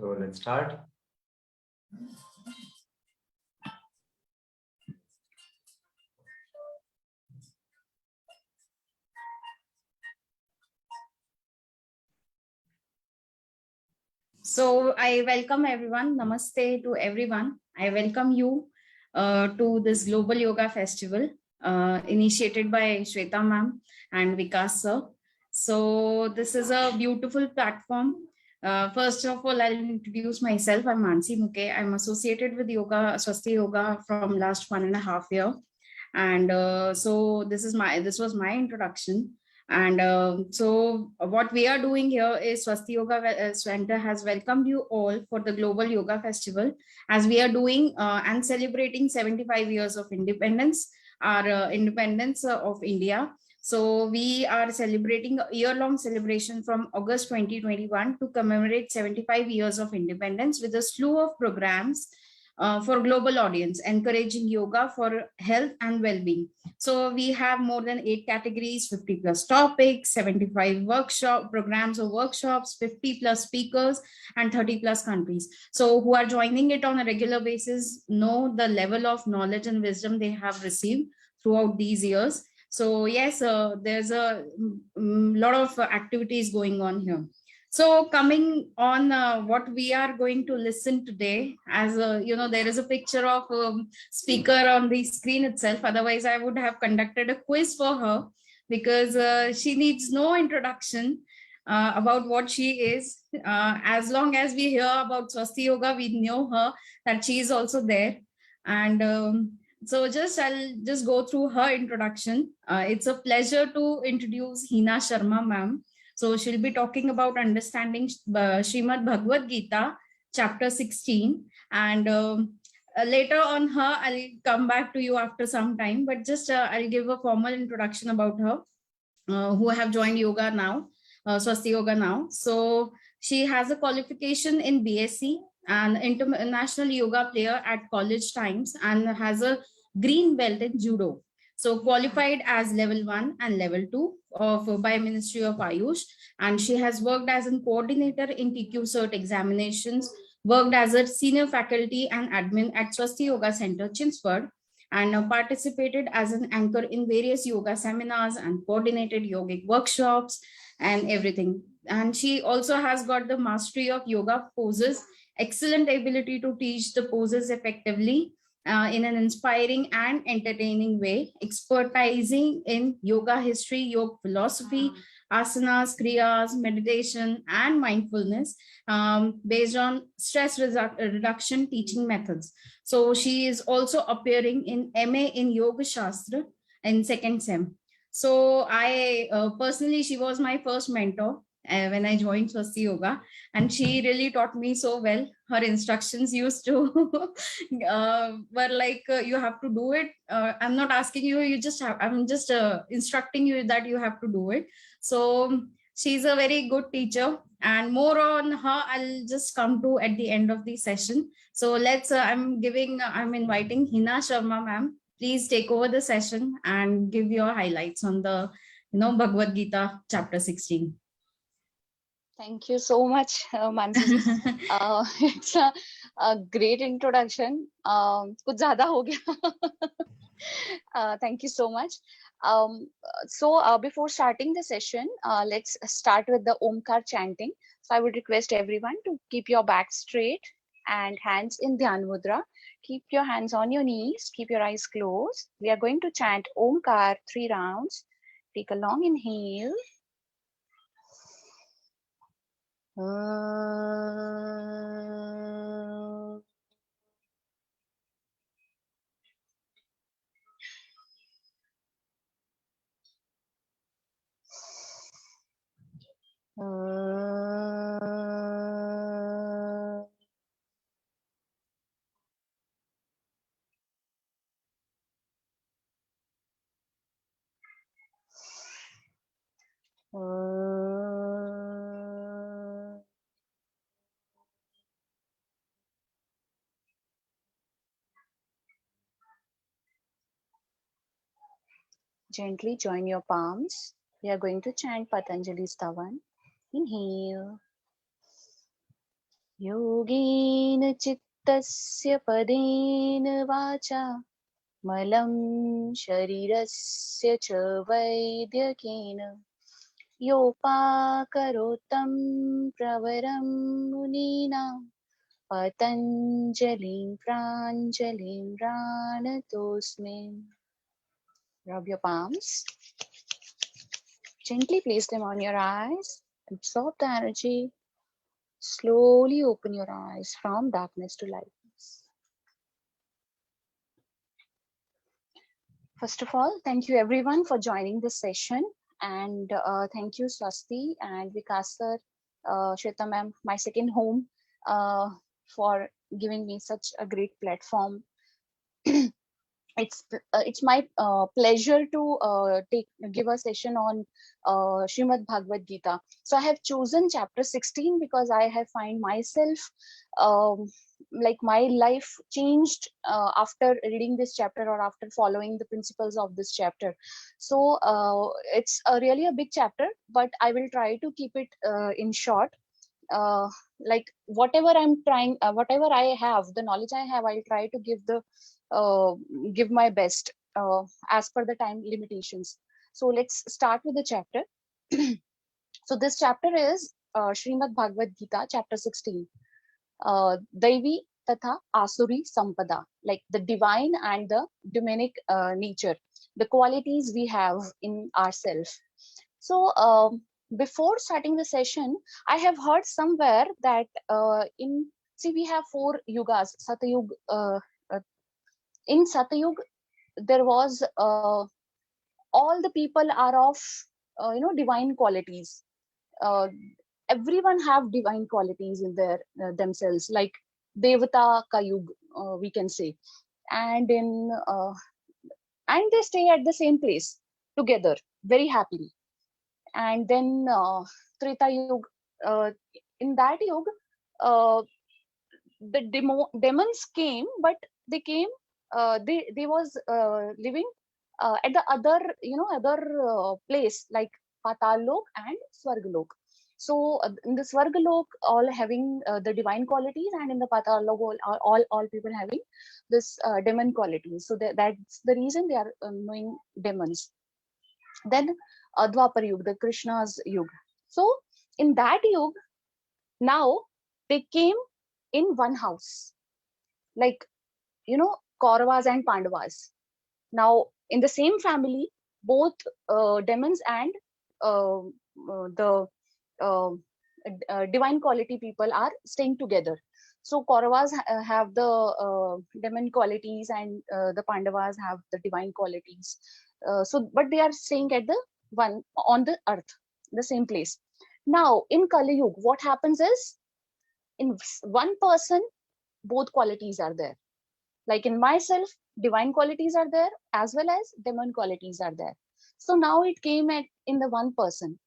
So let's start. So I welcome everyone. Namaste to everyone. I welcome you to this Global Yoga Festival initiated by Shweta ma'am and Vikas sir. So this is a beautiful platform. First of all, I'll introduce myself. I'm Mansi Muke. I'm associated with Yoga, Swasti Yoga from last 1.5 years. And so this was my introduction. And so what we are doing here is Swasti Yoga Center has welcomed you all for the Global Yoga Festival, as we are doing and celebrating 75 years of independence, our independence of India. So we are celebrating a year-long celebration from August 2021 to commemorate 75 years of independence with a slew of programs for global audience, encouraging yoga for health and well-being. So we have more than 8 categories, 50 plus topics, 75 workshop programs or workshops, 50 plus speakers, and 30 plus countries. So who are joining it on a regular basis know the level of knowledge and wisdom they have received throughout these years. So yes, there's a lot of activities going on here. So coming on what we are going to listen today, as there is a picture of speaker on the screen itself. Otherwise, I would have conducted a quiz for her, because she needs no introduction about what she is. As long as we hear about Swasti Yoga, we know her, that she is also there. And so I'll just go through her introduction. It's a pleasure to introduce Heena Sharma ma'am. So she'll be talking about understanding Srimad Bhagwad Gita, chapter 16. And later on her, I'll come back to you after some time, but just I'll give a formal introduction about her, who have joined yoga now, Swasti Yoga now. So she has a qualification in BSc, an international yoga player at college times, and has a green belt in judo. So qualified as level 1 and level 2 of by Ministry of Ayush, and she has worked as a coordinator in TQ Cert examinations, worked as a senior faculty and admin at Swasti Yoga Center, Chinsford, and participated as an anchor in various yoga seminars and coordinated yogic workshops and everything. And she also has got the mastery of yoga poses, excellent ability to teach the poses effectively, in an inspiring and entertaining way, expertising in yoga history, yoga philosophy, asanas, kriyas, meditation, and mindfulness, based on stress reduction teaching methods. So she is also appearing in MA in Yoga Shastra in second sem. So I personally, she was my first mentor when I joined Swasti Yoga, and she really taught me so well. Her instructions used to were like, you have to do it. I'm not asking you, I'm just instructing you that you have to do it. So she's a very good teacher, and more on her I'll just come to at the end of the session. So let's I'm inviting Heena Sharma ma'am. Please take over the session and give your highlights on the Bhagavad Gita chapter 16. Thank you so much, Mansi. It's a great introduction. कुछ ज़्यादा हो गया. Thank you so much. So before starting the session, let's start with the Omkar chanting. So I would request everyone to keep your back straight and hands in Dhyan Mudra. Keep your hands on your knees. Keep your eyes closed. We are going to chant Omkar 3 rounds. Take a long inhale. Gently join your palms. We are going to chant Patanjali's Tavan. Inhale. योगेन चित्तस्य पदेन वाचा मलं शरीरस्य च वैद्यकेन योपाकरोतं प्रवरं मुनीनां पतञ्जलिं प्राञ्जलिं प्रणतोऽस्मि. Rub your palms. Gently place them on your eyes. Absorb the energy. Slowly open your eyes from darkness to lightness. First of all, thank you everyone for joining this session. And thank you, Swasti and Vikas sir, Shweta ma'am, my second home, for giving me such a great platform. It's my pleasure to give a session on Srimad Bhagwad Gita. So I have chosen chapter 16 because I have find myself like my life changed after reading this chapter or after following the principles of this chapter. So it's really a big chapter, but I will try to keep it in short. Like whatever I'm trying, whatever I have, the knowledge I have, I'll try to give my best as per the time limitations. So let's start with the chapter. So this chapter is Srimad Bhagavad Gita, chapter 16. Daivi Tatha Asuri Sampada, like the divine and the demonic nature, the qualities we have in ourselves. So before starting the session, I have heard somewhere that we have 4 yugas. Satyug, in Satyug, there was all the people are of divine qualities. Uh, everyone have divine qualities in their themselves, like Devata Kayug, we can say, and and they stay at the same place together very happily. And then Treta Yug, uh, in that yug, uh, the demons came, but they came, they was living at the other other place, like Patalok and Swargalok. So in the Swargalok, all having the divine qualities, and in the Patalok, all people having this demon qualities. So that's the reason they are knowing demons. Then Dwapar Yug, the Krishna's Yug. So in that Yug, now they came in one house, like Kauravas and Pandavas. Now in the same family, both demons and the uh, divine quality people are staying together. So Kauravas have the demon qualities, and the Pandavas have the divine qualities. So, but they are staying at the one on the earth, the same place. Now in Kali Yuga, what happens is, in one person, both qualities are there. Like in myself, divine qualities are there as well as demon qualities are there. So now it came at in the one person.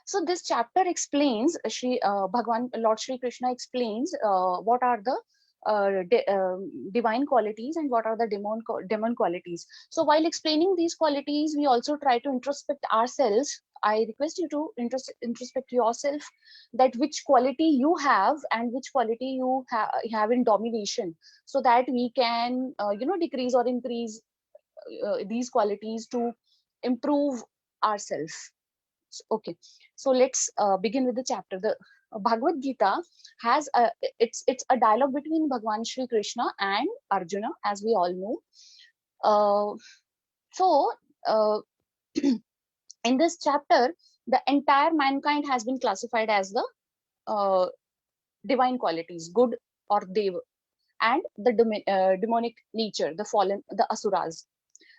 So this chapter explains, Bhagwan, Lord Shri Krishna explains what are the divine qualities and what are the demon qualities. So while explaining these qualities, we also try to introspect ourselves. I request you to introspect yourself, that which quality you have and which quality you have in domination, so that we can decrease or increase these qualities to improve ourselves. Okay, so let's begin with the chapter. The Bhagavad Gita has it's a dialogue between Bhagwan Shri Krishna and Arjuna, as we all know. So in this chapter, the entire mankind has been classified as the uh, divine qualities, good or dev, and the demonic nature, the fallen, the asuras.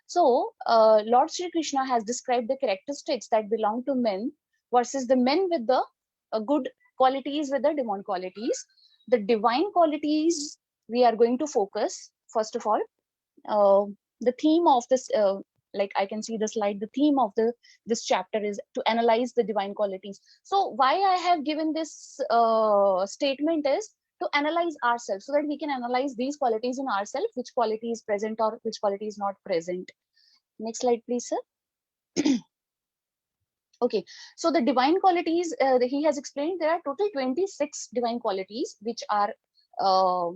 So, Lord Sri Krishna has described the characteristics that belong to men versus the men with the good qualities with the demon qualities. The divine qualities we are going to focus, first of all. The theme of this, like I can see the slide, the theme of this chapter is to analyze the divine qualities. So why I have given this statement is to analyze ourselves, so that we can analyze these qualities in ourselves, which quality is present or which quality is not present. Next slide, please, sir. Okay, so the divine qualities, he has explained there are total 26 divine qualities which are uh,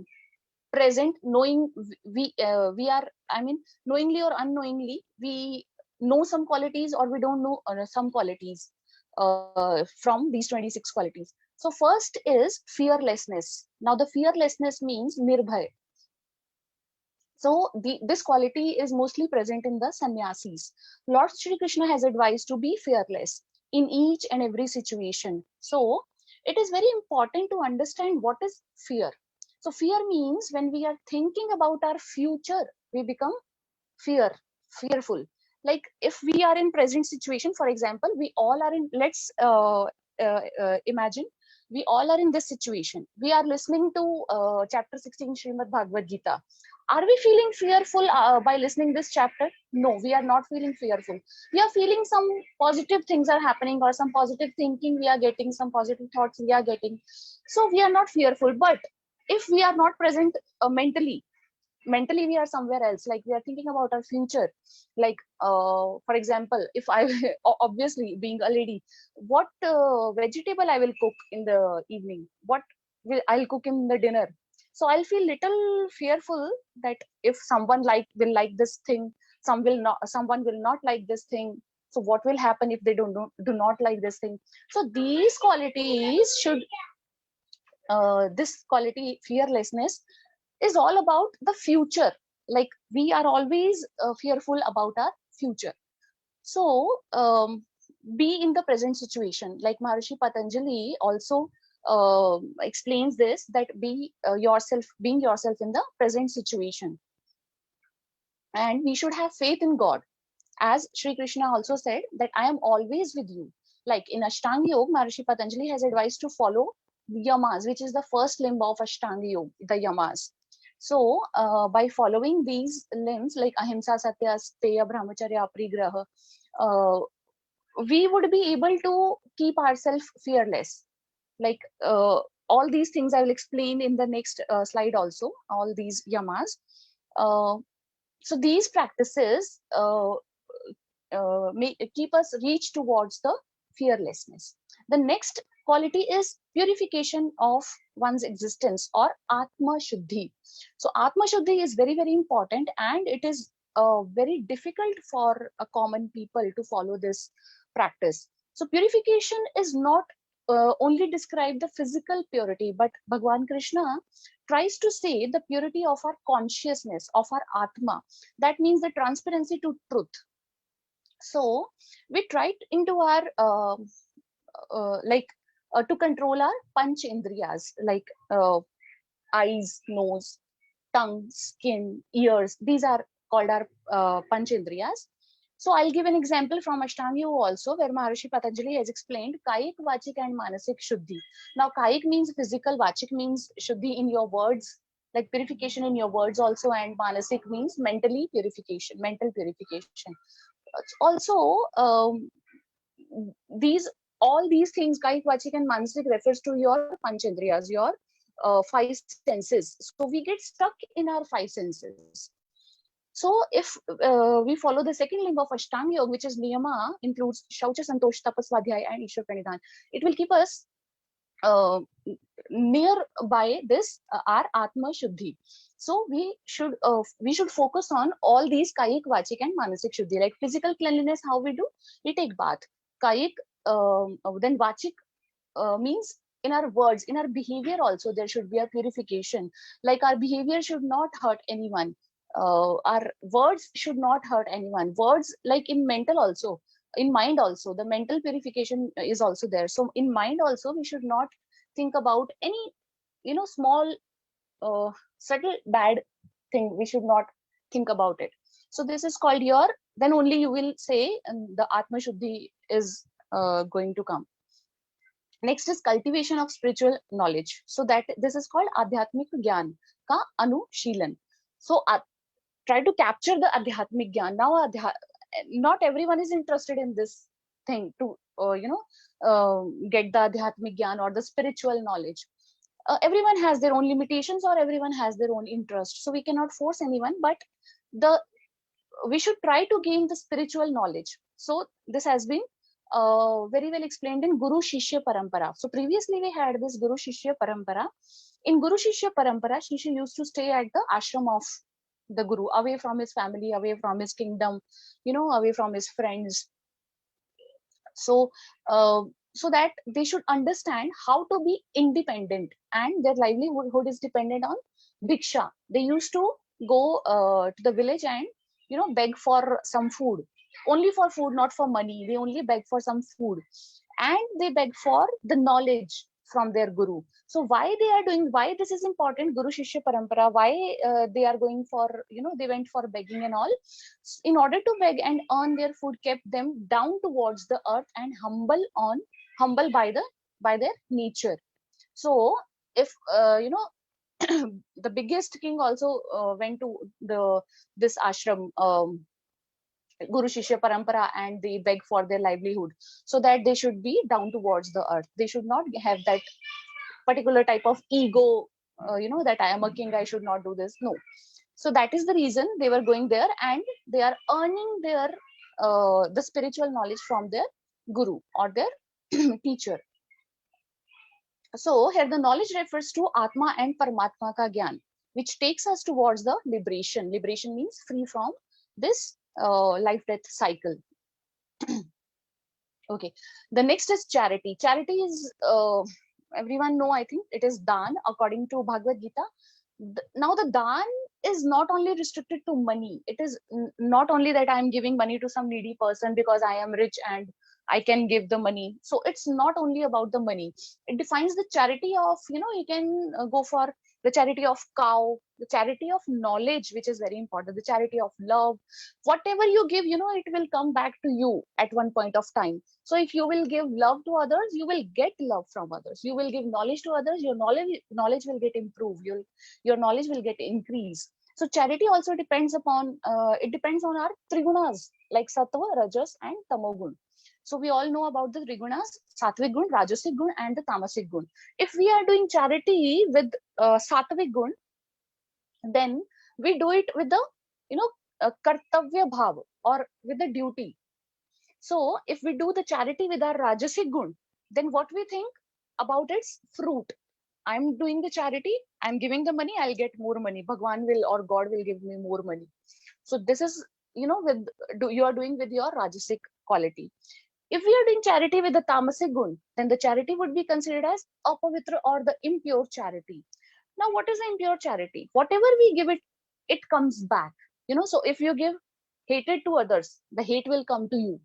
present, knowing we are, I mean, knowingly or unknowingly, we know some qualities or we don't know some qualities from these 26 qualities. So first is fearlessness. Now the fearlessness means nirbhay. So this quality is mostly present in the sannyasis. Lord Shri Krishna has advised to be fearless in each and every situation. So it is very important to understand what is fear. So fear means when we are thinking about our future, we become fear, fearful. Like if we are in present situation, for example, we all are in, let's imagine we all are in this situation. We are listening to chapter 16 Srimad Bhagwad Gita. Are we feeling fearful by listening this chapter? No, we are not feeling fearful. We are feeling some positive things are happening, or some positive thinking we are getting, some positive thoughts we are getting. So we are not fearful. But if we are not present mentally we are somewhere else, like we are thinking about our future, like for example, if I obviously being a lady, what vegetable I will cook in the evening, what I'll cook in the dinner. So I'll feel little fearful that if someone will like this thing, someone will not like this thing. So what will happen if they do not like this thing? So these qualities should this quality, fearlessness, is all about the future. Like we are always fearful about our future. So be in the present situation. Like Maharishi Patanjali also explains this, that be yourself, being yourself in the present situation. And we should have faith in God. As Sri Krishna also said that I am always with you. Like in Ashtanga Yoga, Maharishi Patanjali has advised to follow yamas, which is the first limb of Ashtanga Yoga, the yamas. So by following these limbs like ahimsa, satya, steya, brahmacharya, aparigraha, uh, we would be able to keep ourselves fearless. Like all these things I will explain in the next slide also, all these yamas. Uh, so these practices keep us reach towards the fearlessness. The next quality is purification of one's existence, or Atma Shuddhi. So Atma Shuddhi is very, very important, and it is very difficult for a common people to follow this practice. So purification is not only describe the physical purity, but Bhagwan Krishna tries to say the purity of our consciousness, of our Atma. That means the transparency to truth. So we tried into our to control our panch indriyas, like eyes, nose, tongue, skin, ears. These are called our panch indriyas. So I'll give an example from Ashtanga Yoga also, where Maharishi Patanjali has explained Kayik, Vachik and Manasik Shuddhi. Now Kayik means physical, Vachik means Shuddhi in your words, like purification in your words also, and Manasik means mentally purification, mental purification. Also, these all these things, Kayik, Vachik and Manasik, refers to your panchendriyas, your five senses. So we get stuck in our five senses. So if we follow the second limb of Ashtanga Yoga, which is Niyama, includes Shaucha, Santosh, Tapas, Svadhyaya and Ishwar Pranidhan, it will keep us uh, nearby this our Atma Shuddhi. So we should focus on all these Kayik, Vachik and Manasik Shuddhi. Like physical cleanliness, how we do? We take bath. Kayik, then Vachik means in our words, in our behavior also there should be a purification. Like our behavior should not hurt anyone. Our words should not hurt anyone. Words, like in mental also, in mind also, the mental purification is also there. So in mind also, we should not think about any small subtle bad thing. We should not think about it. So this is called your, then only you will say, and the Atma Shuddhi is going to come. Next is cultivation of spiritual knowledge. So that this is called Adhyatmik Gyan ka Anushilan. So try to capture the Adhyatmik Gyan. Now, not everyone is interested in this thing to, get the Adhyatmik Gyan or the spiritual knowledge. Everyone has their own limitations, or everyone has their own interest. So we cannot force anyone, but we should try to gain the spiritual knowledge. So this has been very well explained in Guru Shishya Parampara. So previously we had this Guru Shishya Parampara. In Guru Shishya Parampara, Shishya used to stay at the ashram of the Guru, away from his family, away from his kingdom, away from his friends. So so that they should understand how to be independent, and their livelihood is dependent on bhiksha. They used to go to the village and beg for some food, only for food, not for money. They only beg for some food, and they beg for the knowledge from their guru. So why this is important, Guru Shishya Parampara, why they are going for, they went for begging and all. In order to beg and earn their food kept them down towards the earth and humble by their nature. So if the biggest king also went to this ashram, Guru Shishya Parampara, and they beg for their livelihood, so that they should be down towards the earth. They should not have that particular type of ego, that I am a king, I should not do this. No. So that is the reason they were going there, and they are earning their the spiritual knowledge from their guru or their teacher. So here the knowledge refers to Atma and Paramatma ka gyan, which takes us towards the liberation. Liberation means free from this life-death cycle. Okay. The next is charity. Charity is, everyone know, I think it is dan according to Bhagwad Gita. Now the dan is not only restricted to money. It is not only that I am giving money to some needy person because I am rich and I can give the money. So it's not only about the money. It defines the charity of, you can go for the charity of cow, the charity of knowledge, which is very important, the charity of love. Whatever you give, it will come back to you at one point of time. So if you will give love to others, you will get love from others. You will give knowledge to others, your knowledge will get improved. Your knowledge will get increased. So charity also depends upon, it depends on our trigunas like sattva, rajas, and tamogun. So we all know about the trigunas, sattvic gun, rajasic gun, and the tamasic gun. If we are doing charity with sattvic gun, then we do it with the, kartavya bhav, or with the duty. So if we do the charity with our rajasic gun, then what we think about its fruit. I'm doing the charity, I'm giving the money, I'll get more money. Bhagwan will or God will give me more money. So this is, you are doing with your rajasic quality. If we are doing charity with the tamasic gun, then the charity would be considered as apavitra, or the impure charity. Now, what is the impure charity? Whatever we give it, it comes back. So if you give hatred to others, the hate will come to you,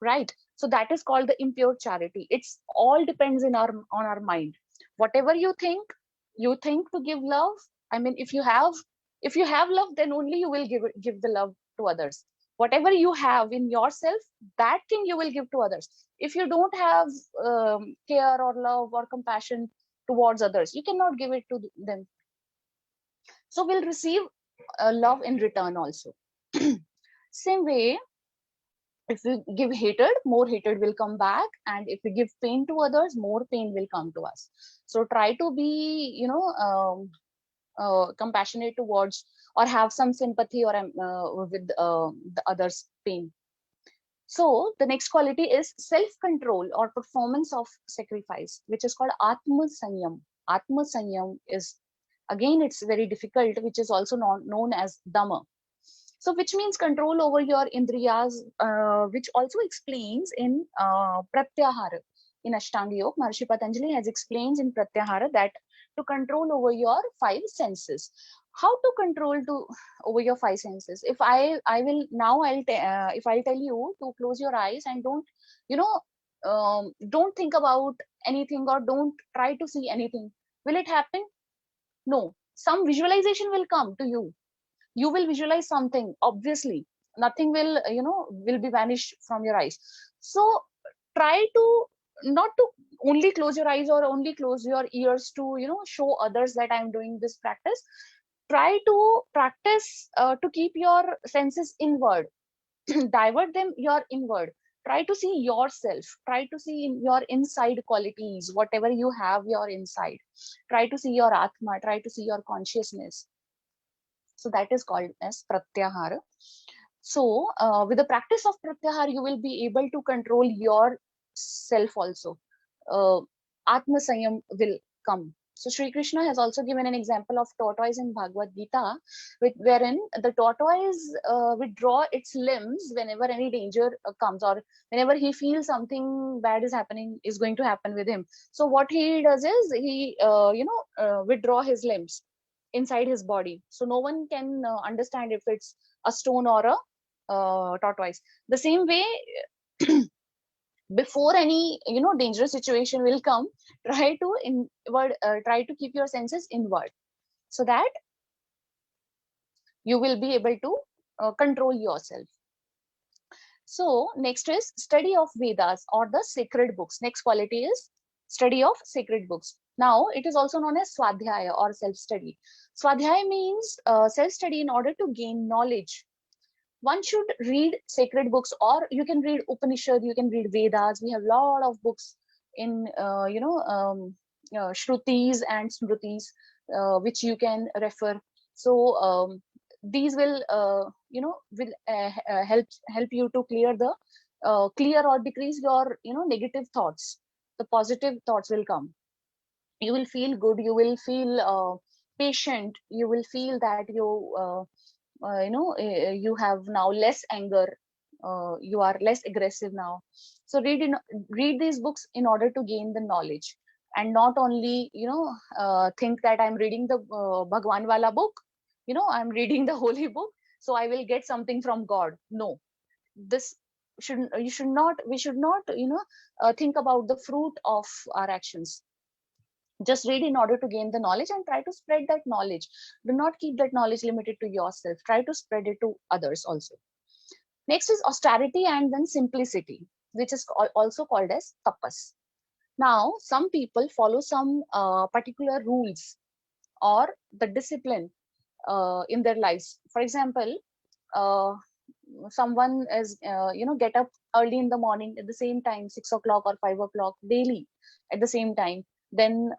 right? So that is called the impure charity. It's all depends on our mind. Whatever you think to give love. I mean, if you have love, then only you will give the love to others. Whatever you have in yourself, that thing you will give to others. If you don't have care or love or compassion towards others, you cannot give it to them. So we'll receive love in return also. Same way, if we give hatred, more hatred will come back, and if we give pain to others, more pain will come to us. So try to be, compassionate towards, or have some sympathy, or with the others' pain. So the next quality is self-control or performance of sacrifice, which is called Atma Sanyam. Atma Sanyam is, again, it's very difficult, which is also known as Dhamma. So which means control over your indriyas, which also explains in Pratyahara. In Ashtanga Yoga, Maharishi Patanjali has explained in Pratyahara that to control over your five senses. How to control over your five senses? If I will now, if I'll tell you to close your eyes and don't think about anything, or don't try to see anything, will it happen? No. Some visualization will come to you. You will visualize something, obviously nothing will will be vanished from your eyes. So try to not to only close your eyes or only close your ears to show others that I'm doing this practice. Try to practice to keep your senses inward. Divert them your inward. Try to see yourself, try to see your inside qualities, whatever you have your inside. Try to see your atma, try to see your consciousness. So that is called as pratyahara. So with the practice of pratyahar, you will be able to control yourself also. Atma Sanyam will come. So Sri Krishna has also given an example of tortoise in Bhagwad Gita, wherein the tortoise withdraw its limbs whenever any danger comes, or whenever he feels something bad is going to happen with him. So what he does is he withdraw his limbs inside his body, so no one can understand if it's a stone or a tortoise. The same way, before any dangerous situation will come, try to keep your senses inward, so that you will be able to control yourself. So next is study of Vedas or the sacred books. Next quality is study of sacred books. Now it is also known as swadhyaya or self-study. Swadhyaya means self-study in order to gain knowledge. One should read sacred books, or you can read Upanishad, you can read Vedas. We have a lot of books in Shrutis and Smritis, which you can refer. So these will help you to clear or decrease your negative thoughts. The positive thoughts will come. You will feel good. You will feel patient. You will feel that you have now less anger. You are less aggressive now. So read these books in order to gain the knowledge, and not only think that I'm reading the Bhagwan wala book, I'm reading the holy book, so I will get something from God. No, this we should not think about the fruit of our actions. Just read in order to gain the knowledge and try to spread that knowledge. Do not keep that knowledge limited to yourself. Try to spread it to others also. Next is austerity and then simplicity, which is also called as tapas. Now some people follow some particular rules or the discipline in their lives. For example, uh, someone is get up early in the morning at the same time, 6 o'clock or 5 o'clock daily at the same time. Then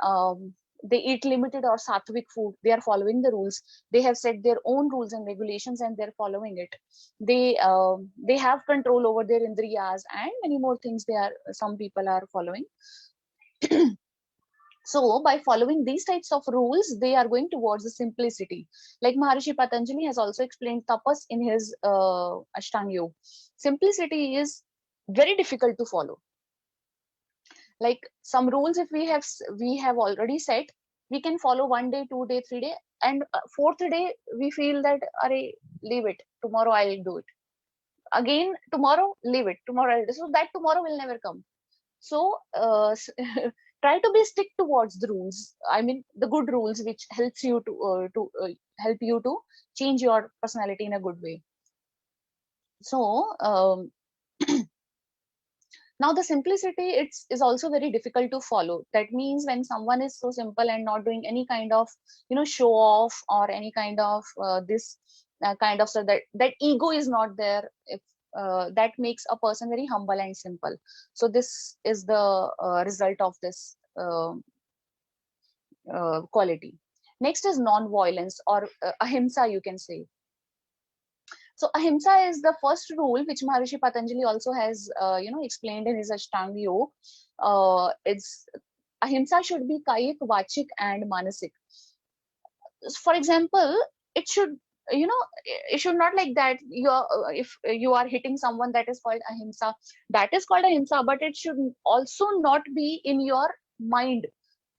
they eat limited or sattvic food. They are following the rules. They have set their own rules and regulations and they're following it. They have control over their indriyas and many more things. Some people are following. So by following these types of rules, they are going towards the simplicity. Like Maharishi Patanjali has also explained tapas in his Ashtanga Yoga. Simplicity is very difficult to follow. Like some rules, if we have already set, we can follow 1 day, 2 day, 3 day, and fourth day we feel that, Arey, leave it. Tomorrow I'll do it. Again, tomorrow, leave it. Tomorrow I'll do. So that tomorrow will never come. So try to be stick towards the rules. I mean, the good rules, which helps you help you to change your personality in a good way. So now the simplicity is also very difficult to follow. That means when someone is so simple and not doing any kind of show off or any kind of this kind of, so that ego is not there. If that makes a person very humble and simple. So this is the result of this quality. Next is non-violence or ahimsa, you can say. So ahimsa is the first rule which Maharishi Patanjali also has explained in his Ashtanga Yoga. It's ahimsa should be kayik, vachik and manasik. For example, it should it should not like that. If you are hitting someone, that is called ahimsa. That is called ahimsa, but it should also not be in your mind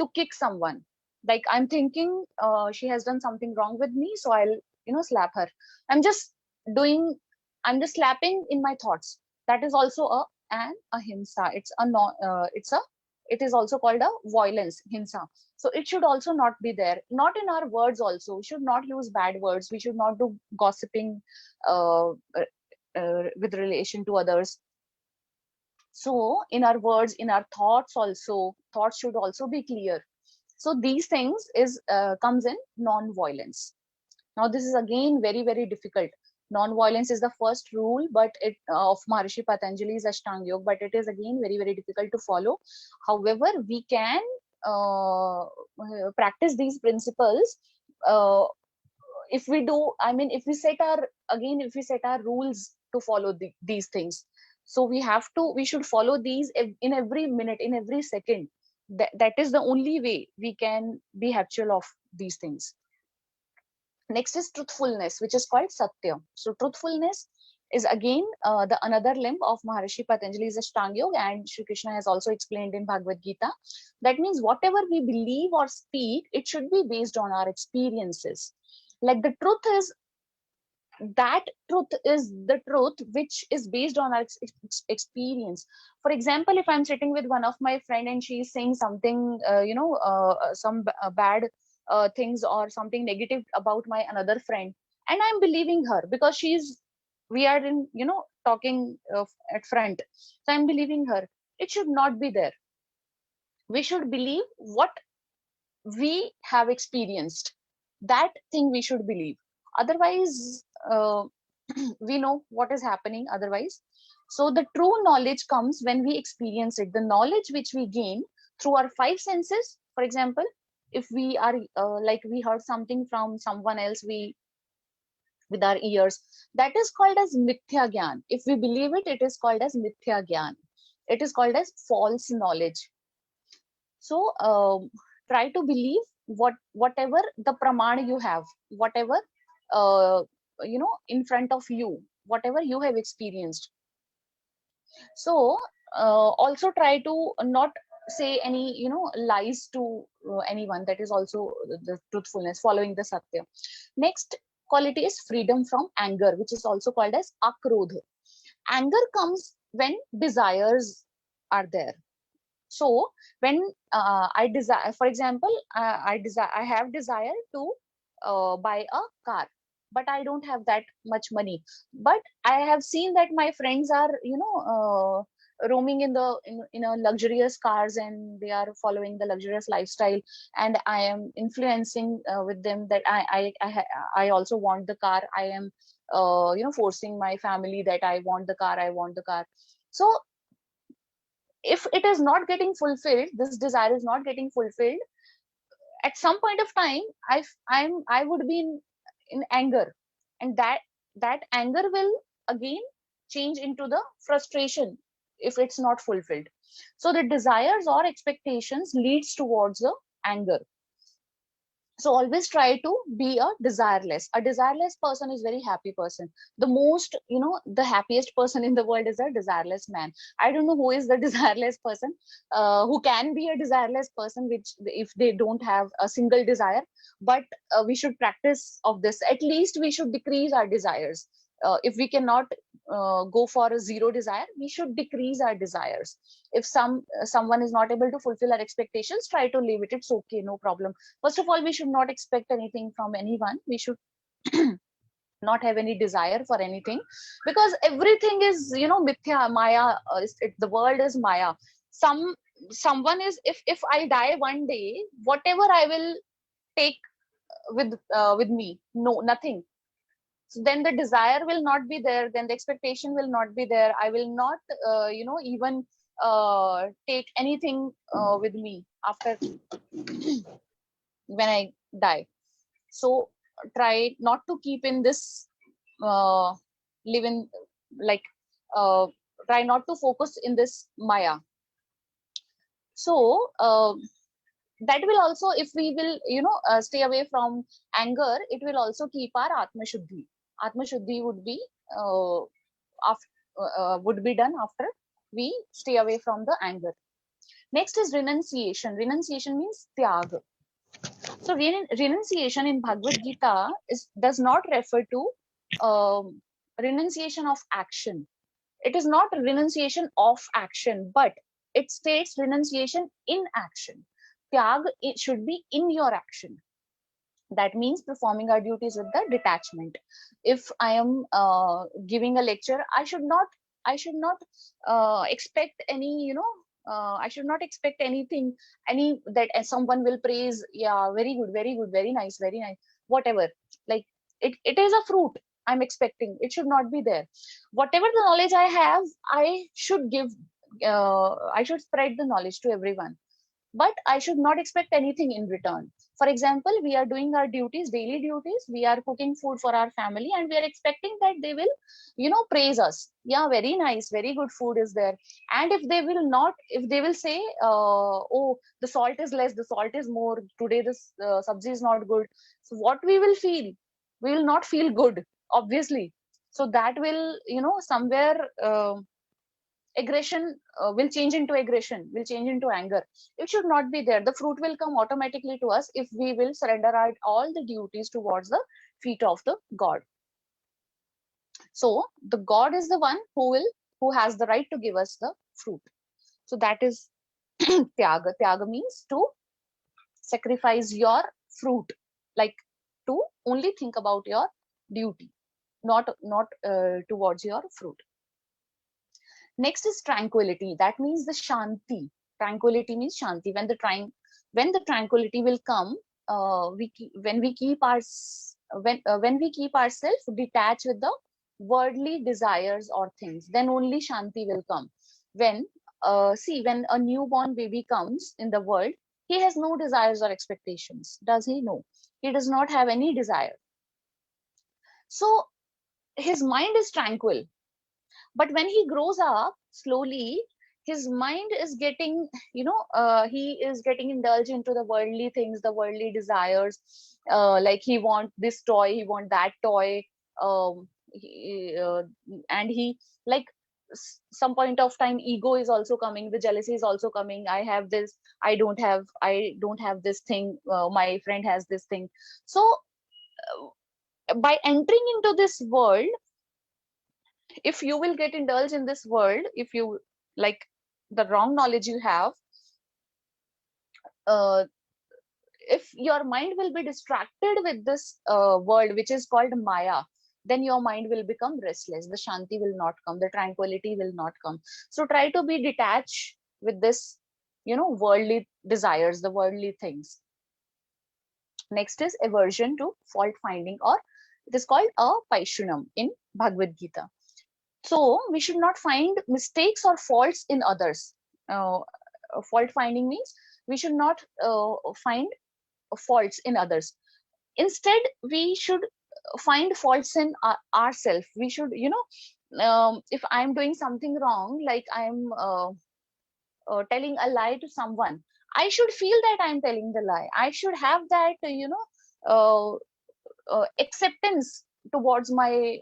to kick someone. Like I'm thinking she has done something wrong with me, so I'll slap her. I'm just doing I'm just slapping in my thoughts. That is also an ahimsa. It's a no, it is also called a violence, hinsa. So it should also not be there. Not in our words also. We should not use bad words. We should not do gossiping with relation to others. So in our words, in our thoughts also, thoughts should also be clear. So these things comes in non-violence. Now this is again very, very difficult. Non-violence is the first rule, but of Maharishi Patanjali's Ashtanga Yoga, but it is again very, very difficult to follow. However, we can practice these principles if we do, I mean, if we set our rules to follow these things, so we should follow these in every minute, in every second. That is the only way we can be habitual of these things. Next is truthfulness, which is called satya. So truthfulness is again the another limb of Maharishi Patanjali's Ashtanga Yoga, and Shri Krishna has also explained in Bhagwad Gita. That means whatever we believe or speak, it should be based on our experiences. Like the truth is the truth which is based on our experience. For example, if I'm sitting with one of my friend and she's saying something, some bad things or something negative about my another friend, and I'm believing her because we are in, talking at front, so I'm believing her. It should not be there. We should believe what we have experienced. That thing we should believe. Otherwise, we know what is happening otherwise. So the true knowledge comes when we experience it. The knowledge which we gain through our five senses, for example, if we are like we heard something from someone else, we with our ears, that is called as mithya gyan. If we believe it, it is called as mithya gyan. It is called as false knowledge. So try to believe whatever the praman you have, whatever in front of you, whatever you have experienced. So also try to not say any lies to anyone. That is also the truthfulness, following the satya. Next quality is freedom from anger, which is also called as akrodha. Anger comes when desires are there. So when I desire, for example, I have desire to buy a car, but I don't have that much money. But I have seen that my friends are, roaming in a luxurious cars, and they are following the luxurious lifestyle, and I am influencing with them that I also want the car. I am forcing my family that I want the car, I want the car. So if it is not getting fulfilled, this desire is not getting fulfilled, at some point of time I would be in anger, and that anger will again change into the frustration if it's not fulfilled. So the desires or expectations leads towards the anger. So always try to be a desireless person is very happy person. The most, the happiest person in the world is a desireless man. I don't know who is the desireless person, who can be a desireless person, which if they don't have a single desire. But we should practice of this. At least we should decrease our desires. If we cannot go for a zero desire, we should decrease our desires. If someone is not able to fulfill our expectations, try to leave it. It's okay, no problem. First of all, we should not expect anything from anyone. We should not have any desire for anything, because everything is, mithya, maya. The world is maya. Someone is, if I die one day, whatever I will take with me, no, nothing. So then the desire will not be there, then the expectation will not be there. I will not even take anything with me after when I die. So try not to keep in this live in, like try not to focus in this maya. So that will also, if we will stay away from anger, it will also keep our atma shuddhi. Atma shuddhi would be would be done after we stay away from the anger. Next is renunciation. Renunciation means tyag. So renunciation in Bhagwad Gita does not refer to renunciation of action. It is not renunciation of action, but it states renunciation in action. Tyag, it should be in your action. That means performing our duties with the detachment. If I am giving a lecture, I should not expect any, I should not expect anything, that someone will praise, yeah, very good, very good, very nice, very nice, whatever. Like it is a fruit I'm expecting. It should not be there. Whatever the knowledge I have, I should give, I should spread the knowledge to everyone, but I should not expect anything in return. For example, we are doing our duties, daily duties, we are cooking food for our family, and we are expecting that they will, praise us. Yeah, very nice, very good food is there. And if they will not, if they will say, oh, the salt is less, the salt is more, today this sabzi is not good. So what we will feel? We will not feel good, obviously. So that will, somewhere aggression will change into aggression, will change into anger. It should not be there. The fruit will come automatically to us if we will surrender all the duties towards the feet of the God. So the God is the one who has the right to give us the fruit. So that is tyaga. Tyaga means to sacrifice your fruit, like to only think about your duty, not towards your fruit. Next is tranquility. That means the shanti. Tranquility means shanti. When the tranquility will come, when we keep when we keep ourselves detached with the worldly desires or things, then only shanti will come. When when a newborn baby comes in the world, he has no desires or expectations. Does he? No. He does not have any desire. So his mind is tranquil. But when he grows up slowly, his mind is getting, he is getting indulged into the worldly things, the worldly desires. Like he want this toy, he want that toy. And he, like, some point of time, ego is also coming, the jealousy is also coming. I have this, I don't have this thing, my friend has this thing. So by entering into this world, if you will get indulged in this world, if you, like, the wrong knowledge you have, uh, if your mind will be distracted with this world which is called maya, then your mind will become restless, the shanti will not come, the tranquility will not come. So try to be detached with this, worldly desires, the worldly things. Next is aversion to fault finding, or it is called a paishunam in Bhagwad Gita. So we should not find mistakes or faults in others. Fault finding means we should not find faults in others. Instead, we should find faults in ourselves. We should, if I'm doing something wrong, like I'm telling a lie to someone, I should feel that I'm telling the lie. I should have that, uh, acceptance towards my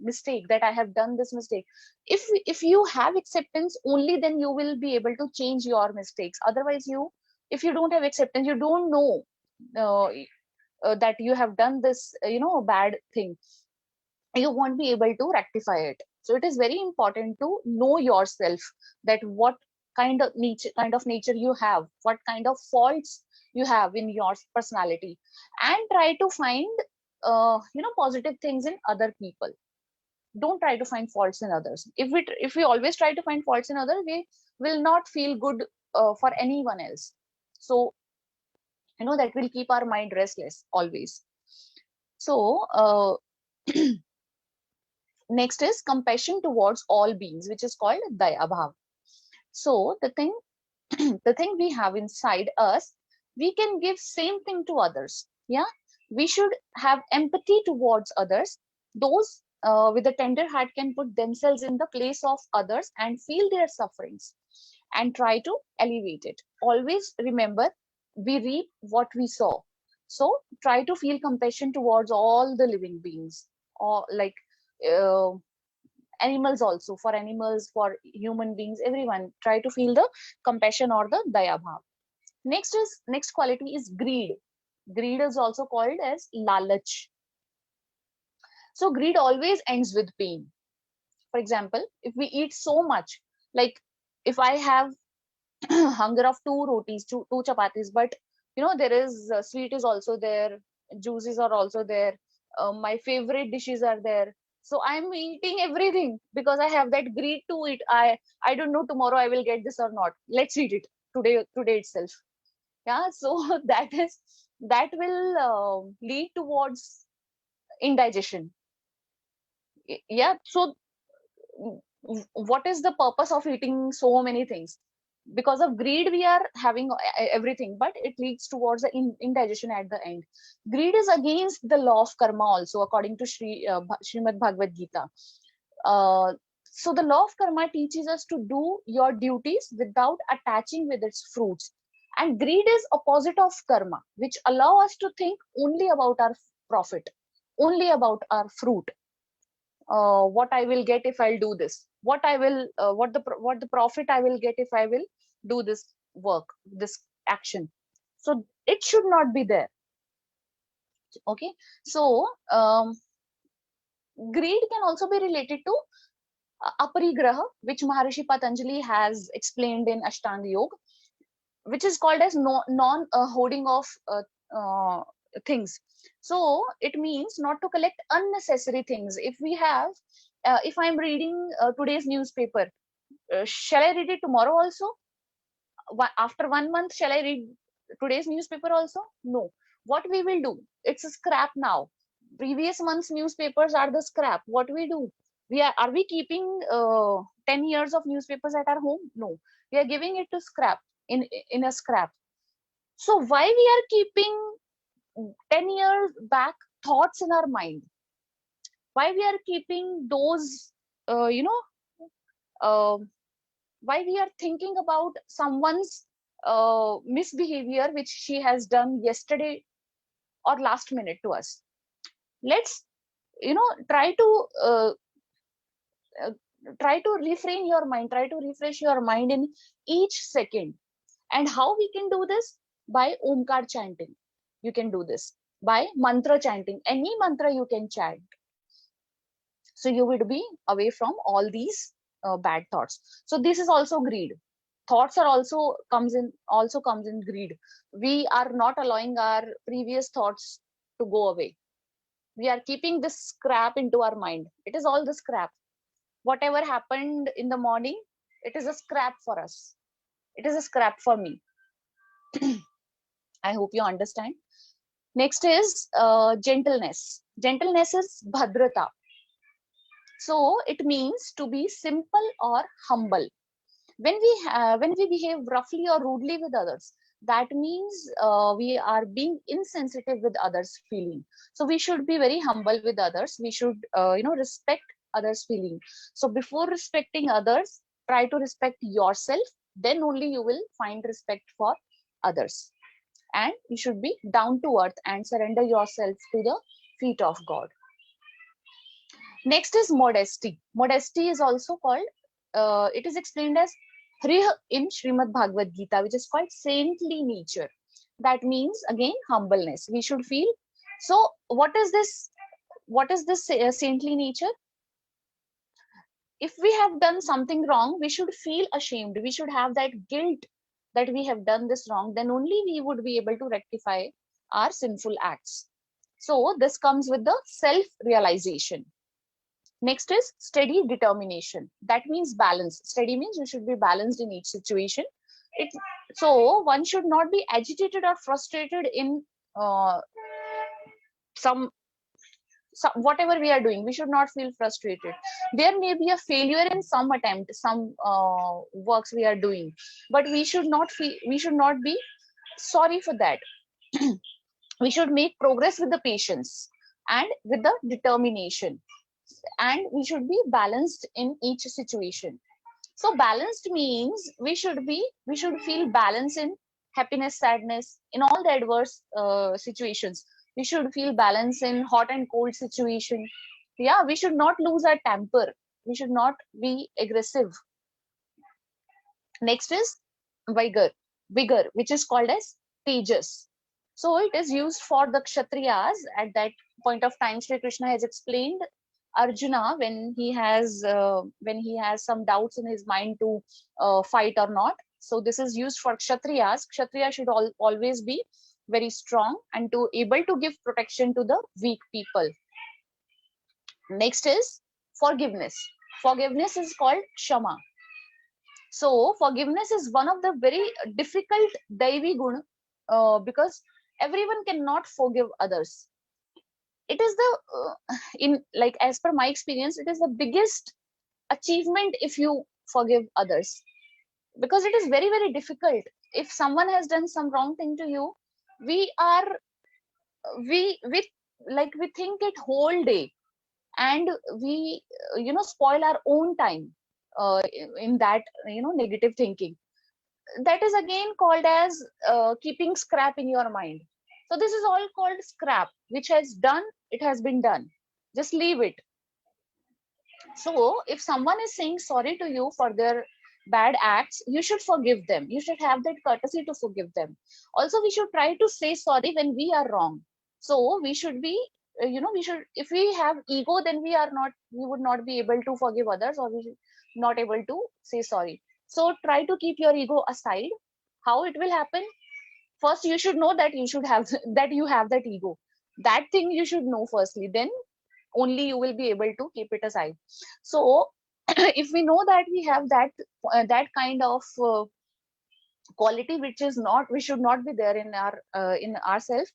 mistake, that I have done this mistake. If you have acceptance, only then you will be able to change your mistakes. Otherwise, if you don't have acceptance, you don't know uh, that you have done this, bad thing, you won't be able to rectify it. So it is very important to know yourself, that what kind of nature you have, what kind of faults you have in your personality, and try to find positive things in other people. Don't try to find faults in others. If we always try to find faults in others, we will not feel good for anyone else. So that will keep our mind restless always. So next is compassion towards all beings, which is called daya bhav. So the thing we have inside us, we can give same thing to others. Yeah, we should have empathy towards others. Those with a tender heart can put themselves in the place of others and feel their sufferings and try to alleviate it. Always remember, we reap what we sow. So try to feel compassion towards all the living beings, or like uh, animals also, for animals, for human beings, everyone, try to feel the compassion or the daya bhav. Next quality is greed. Greed is also called as lalach. So greed always ends with pain. For example, if we eat so much, like if I have hunger of two rotis, two chapatis, but there is sweet is also there, juices are also there, my favorite dishes are there. So I'm eating everything because I have that greed to eat. I don't know tomorrow I will get this or not. Let's eat it today itself. Yeah, so that will lead towards indigestion. Yeah, so what is the purpose of eating so many things? Because of greed we are having everything, but it leads towards the indigestion at the end. Greed is against the law of karma also, according to Srimad Bhagavad Gita. So the law of karma teaches us to do your duties without attaching with its fruits, and greed is opposite of karma, which allow us to think only about our profit, only about our fruit. What I will get if I'll do this, what I will what the profit I will get if I will do this work, this action. So it should not be there. Okay, so greed can also be related to aparigraha, which Maharishi Patanjali has explained in Ashtanga Yoga, which is called as non hoarding of things. So it means not to collect unnecessary things. If we have, if I'm reading today's newspaper, shall I read it tomorrow also? After 1 month, shall I read today's newspaper also? No. What we will do? It's a scrap now. Previous month's newspapers are the scrap. What we do? Are we keeping 10 years of newspapers at our home? No. We are giving it to scrap in a scrap. So why we are keeping 10 years back thoughts in our mind? Why we are keeping those, uh, why we are thinking about someone's misbehavior which she has done yesterday or last minute to us? Let's, try to refrain your mind, try to refresh your mind in each second. And how we can do this? By Omkar chanting. You can do this by mantra chanting. Any mantra you can chant. So you will be away from all these bad thoughts. So this is also greed. Thoughts are also comes in greed. We are not allowing our previous thoughts to go away. We are keeping this scrap into our mind. It is all the scrap. Whatever happened in the morning, it is a scrap for us. It is a scrap for me. I hope you understand. Next is gentleness. Gentleness is bhadrata. So it means to be simple or humble. When we behave roughly or rudely with others, that means we are being insensitive with others' feeling. So we should be very humble with others. We should respect others' feeling. So before respecting others, try to respect yourself. Then only you will find respect for others. And you should be down to earth and surrender yourself to the feet of God. Next is modesty. Modesty is also called, it is explained as Hrih in Srimad Bhagavad Gita, which is called saintly nature. That means again humbleness. We should feel. So what is this? What is this saintly nature? If we have done something wrong, we should feel ashamed. We should have that guilt that we have done this wrong. Then only we would be able to rectify our sinful acts. So this comes with the self-realization. Next is steady determination. That means balance. Steady means you should be balanced in each situation. So one should not be agitated or frustrated in some whatever we are doing. We should not feel frustrated. There may be a failure in some attempt, some works we are doing, but we should not be sorry for that. We should make progress with the patience and with the determination, and we should be balanced in each situation. So balanced means we should feel balance in happiness, sadness, in all the adverse situations. We should feel balance in hot and cold situation. Yeah, we should not lose our temper. We should not be aggressive. Next is vigor, which is called as tejas. So it is used for the kshatriyas. At that point of time, Shri Krishna has explained Arjuna when he has some doubts in his mind to fight or not. So this is used for kshatriyas. Kshatriya should always be very strong and to able to give protection to the weak people. Next is forgiveness. Forgiveness is called kshama. So forgiveness is one of the very difficult daivi gun, because everyone cannot forgive others. It is the in like as per my experience, it is the biggest achievement if you forgive others. because it is very, very difficult. If someone has done some wrong thing to you, we are we like we think it whole day, and we spoil our own time in that negative thinking. That is again called as keeping scrap in your mind. So this is all called scrap, which has done, it has been done, just leave it. So if someone is saying sorry to you for their bad acts, you should forgive them. You should have that courtesy to forgive them. Also, we should try to say sorry when we are wrong. So we should be, we should, if we have ego, then we would not be able to forgive others, or we should not able to say sorry. So try to keep your ego aside. How it will happen? First, you should know that you should have that you have that ego. That thing you should know firstly. Then only you will be able to keep it aside. So if we know that we have that kind of quality, which should not be there in ourselves,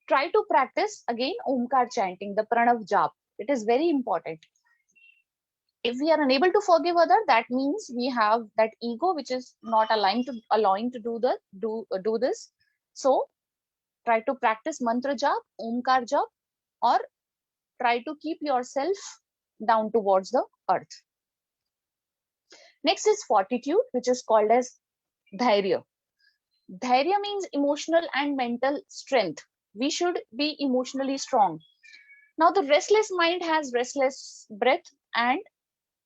try to practice again Omkar chanting, the pranav jap. It is very important. If we are unable to forgive other, that means we have that ego which is not allowing to do this. So try to practice mantra jap, Omkar jap, or try to keep yourself down towards the earth. Next is fortitude, which is called as dhairya. Dhairya means emotional and mental strength. We should be emotionally strong. Now, the restless mind has restless breath, and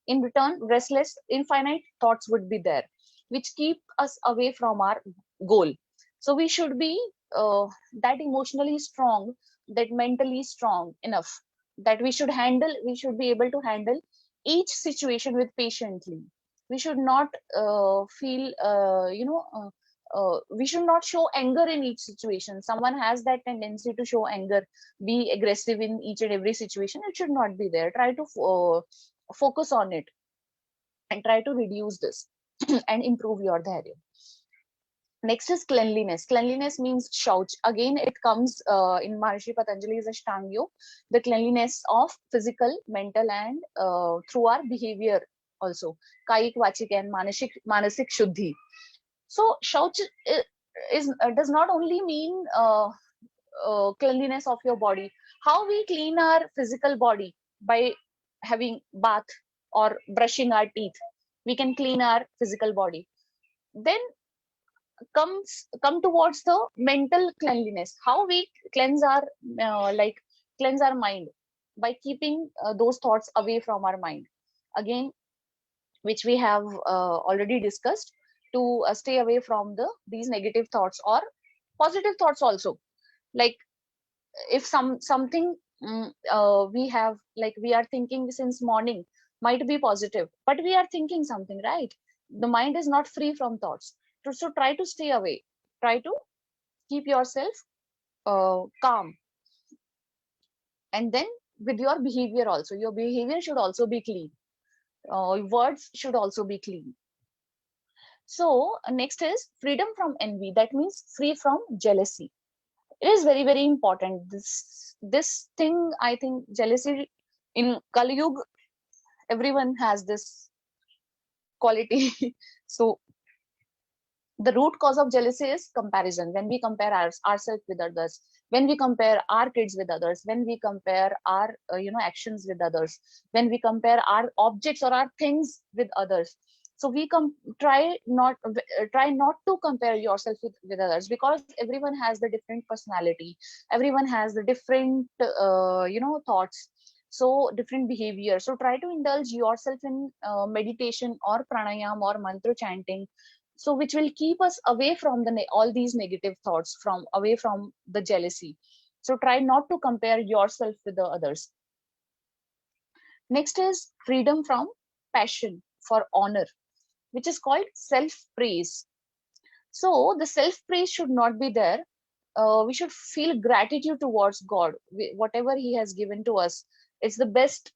in return, restless, infinite thoughts would be there, which keep us away from our goal. So, we should be that emotionally strong, that mentally strong enough, that we should be able to handle each situation with patiently. We should not we should not show anger in each situation. Someone has that tendency to show anger, be aggressive in each and every situation. It should not be there. Try to focus on it and try to reduce this and improve your dharya. Next is cleanliness. Cleanliness means shauch. Again, it comes in Maharishi Patanjali's Ashtanga Yoga, the cleanliness of physical, mental, and through our behavior also. Kayik, vachik, and manasik shuddhi. So shauch does not only mean cleanliness of your body. How we clean our physical body? By having bath or brushing our teeth, we can clean our physical body. Then come towards the mental cleanliness. How we cleanse our cleanse our mind? By keeping those thoughts away from our mind. Again, which we have already discussed, to stay away from these negative thoughts, or positive thoughts also. Like if something we have, like we are thinking since morning, might be positive, but we are thinking something, right? The mind is not free from thoughts. So try to stay away, try to keep yourself calm. And then with your behavior also, your behavior should also be clean. Words should also be clean. So next is freedom from envy. That means free from jealousy. It is very, very important. This thing, I think, jealousy in Kali Yuga, everyone has this quality. So the root cause of jealousy is comparison. When we compare ourselves with others, when we compare our kids with others, when we compare our actions with others, when we compare our objects or our things with others. So we try not to compare yourself with others, because everyone has the different personality, everyone has the different thoughts, so different behavior. So try to indulge yourself in meditation or pranayam or mantra chanting, so which will keep us away from all these negative thoughts, from away from the jealousy. So try not to compare yourself with the others. Next is freedom from passion for honor, which is called self praise. So the self praise should not be there. We should feel gratitude towards God. Whatever he has given to us, it's the best.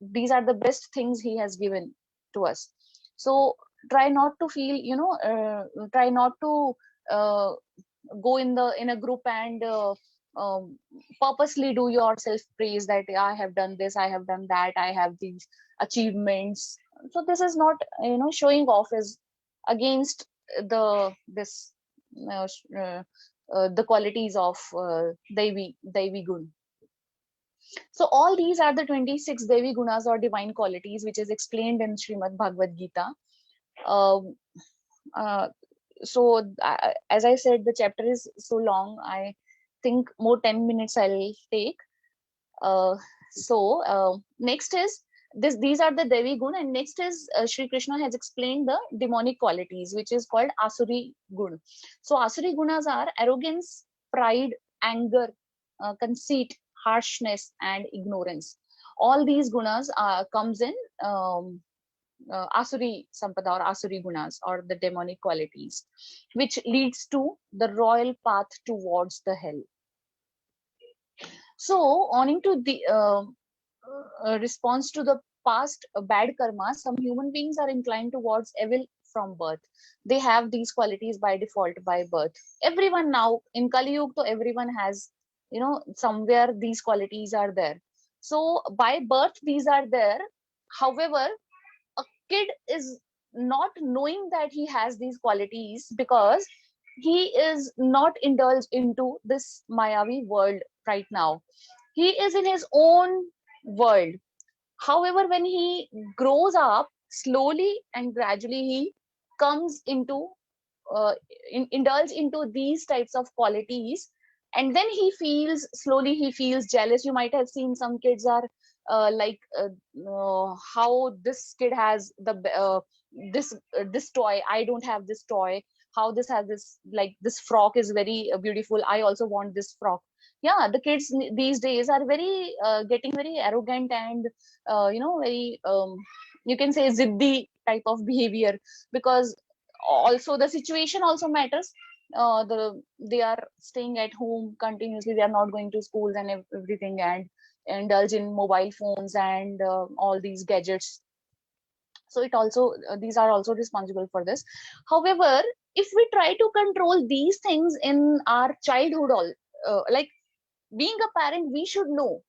These are the best things he has given to us. So try not to feel, try not to uh, go in a group and purposely do your self praise, that I have done this, I have done that, I have these achievements. So this is not, showing off is against uh, the qualities of Devi Gun. So all these are the 26 Devi Gunas or divine qualities, which is explained in Srimad Bhagavad Gita. Um, uh, as I said, the chapter is so long. I think more 10 minutes I'll take. Next is this. These are the Devi Gun, and next is Shri Krishna has explained the demonic qualities, which is called Asuri Gun. So Asuri Gunas are arrogance, pride, anger, conceit, harshness, and ignorance. All these gunas comes in Asuri Sampada or Asuri Gunas or the demonic qualities, which leads to the royal path towards the hell. So, owing to the response to the past bad karma, some human beings are inclined towards evil from birth. They have these qualities by default by birth. Everyone now in Kali Yuga, so everyone has, somewhere these qualities are there. So by birth, these are there. However, a kid is not knowing that he has these qualities because he is not indulged into this Mayavi world right now. He is in his own world. However, when he grows up, slowly and gradually he comes into indulge into these types of qualities, and then he feels jealous. You might have seen some kids are how this kid has this toy, I don't have this toy. How this has this, like this frock is very beautiful, I also want this frock. Yeah, the kids these days are very getting very arrogant and very you can say ziddi type of behavior, because also the situation also matters. They are staying at home continuously, they are not going to schools and everything, and indulge in mobile phones and all these gadgets. So it also these are also responsible for this. However, if we try to control these things in our childhood, all like being a parent, we should know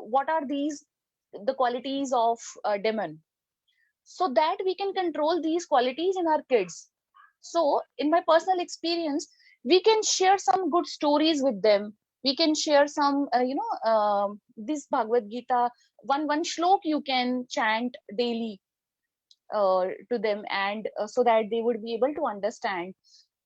what are these the qualities of demon, so that we can control these qualities in our kids. So in my personal experience, we can share some good stories with them. We can share some this Bhagavad Gita, one shlok you can chant daily to them, and so that they would be able to understand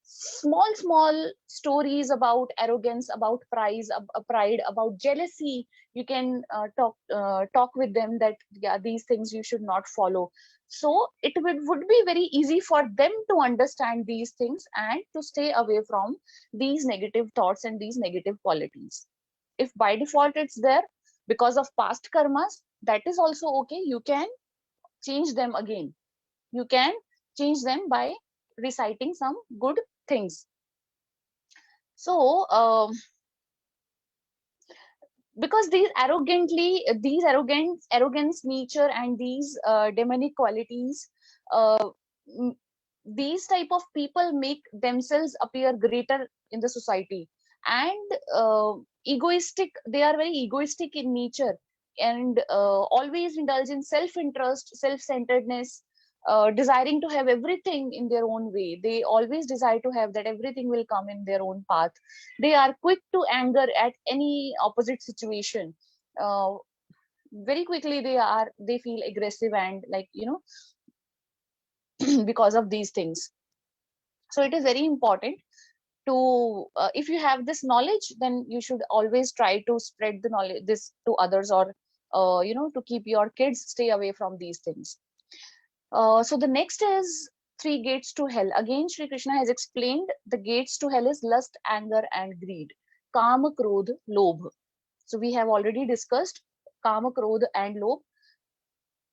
small stories about arrogance, about pride, about jealousy. You can talk with them that yeah, these things you should not follow. So it would be very easy for them to understand these things and to stay away from these negative thoughts and these negative qualities. If by default it's there because of past karmas, that is also okay. You can change them again. You can change them by reciting some good things. So because these arrogance nature and these demonic qualities, uh, these type of people make themselves appear greater in the society, and egoistic, they are very egoistic in nature, and always indulge in self-interest, self-centeredness, desiring to have everything in their own way. They always desire to have that everything will come in their own path. They are quick to anger at any opposite situation. Very quickly they feel aggressive and because of these things. So it is very important to if you have this knowledge, then you should always try to spread the knowledge this to others, or to keep your kids stay away from these things. So the next is three gates to hell. Again, Shri Krishna has explained the gates to hell is lust, anger, and greed. Kama, Krodh, Lobh. So we have already discussed Kama, Krodh, and Lobh.